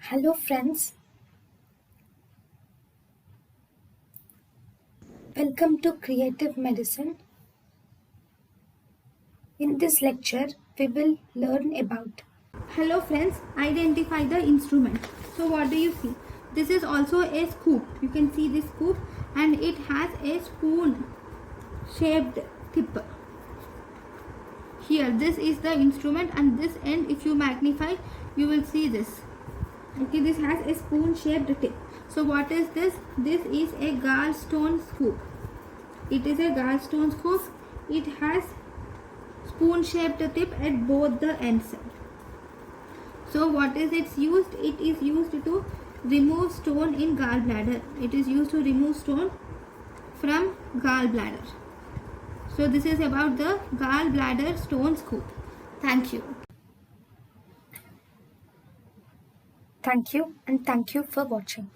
Hello friends, welcome to Creative Medicine. In this lecture, we will learn about. Hello friends, identify the instrument. So what do you see? This is also a scoop. You can see this scoop and it has a spoon shaped tip. Here this is the instrument and this end, if you magnify, you will see this. Okay, this has a spoon shaped tip. So what is this? This is a gallstone scoop. It is a gallstone scoop. It has spoon shaped tip at both the ends. So what is it used? It is used to remove stone in gallbladder. It is used to remove stone from gallbladder. So this is about the gallbladder stone scoop. Thank you. Thank you and thank you for watching.